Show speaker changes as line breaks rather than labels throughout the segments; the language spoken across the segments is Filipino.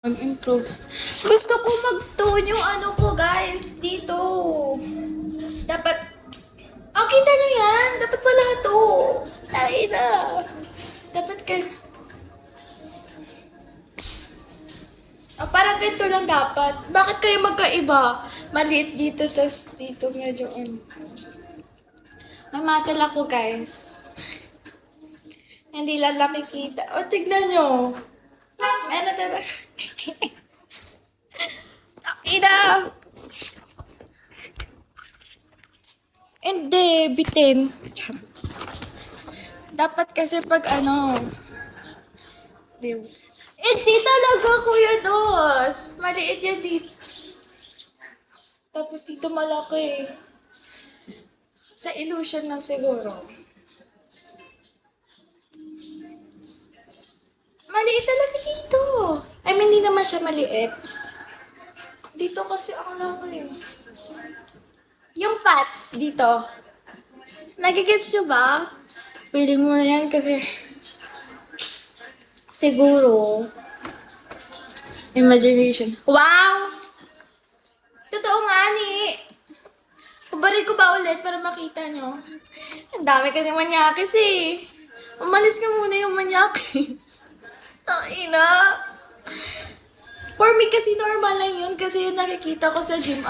Mag-improve. Gusto ko mag-tone yung ano ko, guys. Dito. Dapat, kita nyo yan. Dapat wala to. Tayo na. Dapat ka, parang ganito lang dapat. Bakit kayo magkaiba? Maliit dito, tas dito medyo May muscle ako, guys. Hindi lang nakikita. O, tignan nyo. Ano talaga? Ina! Hindi, bitin. Dapat kasi pag hindi talaga, Kuya Dos. Maliit yan dito. Tapos dito malaki. Sa illusion na siguro. Maliit talaga dito. I mean, hindi naman siya maliit. Dito kasi ako lang Yung fats dito. Nagigets nyo ba? Feeling mo na yan kasi siguro imagination. Wow! Totoo nga ni. Pabarin ko ba ulit para makita nyo? Ang dami kasi manyakis eh. Umalis ka muna yung manyakis. Ina. For me kasi normal lang yun kasi yung nakikita ko sa gym,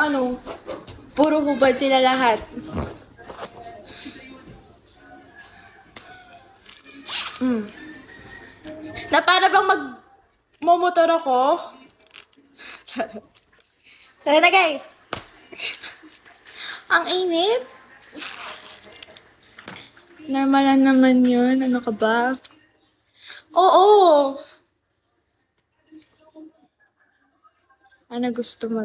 puro hubad sila lahat. Na para bang magmomotor ako. Charot. Tara na, guys. Ang init. Normal lang naman yun. Ano ka ba? Oo. Ano gusto mo?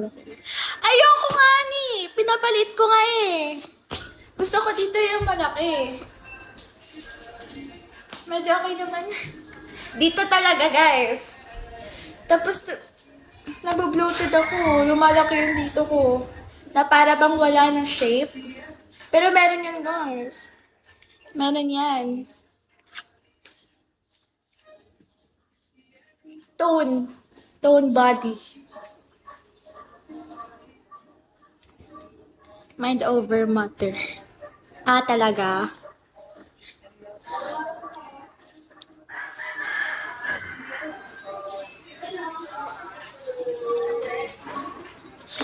Ayoko nga ni. Pinapalit ko nga eh. Gusto ko dito yung malaki. Medyo okay naman. Dito talaga, guys. Tapos, nabobloated ako. Lumalaki yung dito ko. Na para bang wala ng shape. Pero meron yan, guys. Meron yan. Tone. Tone body. Mind over matter. Talaga?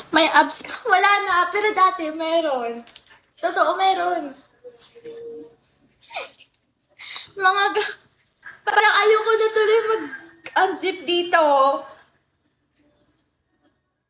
May abs ka? Wala na, pero dati meron. Totoo, meron. Parang ayoko na tuloy mag-unzip dito.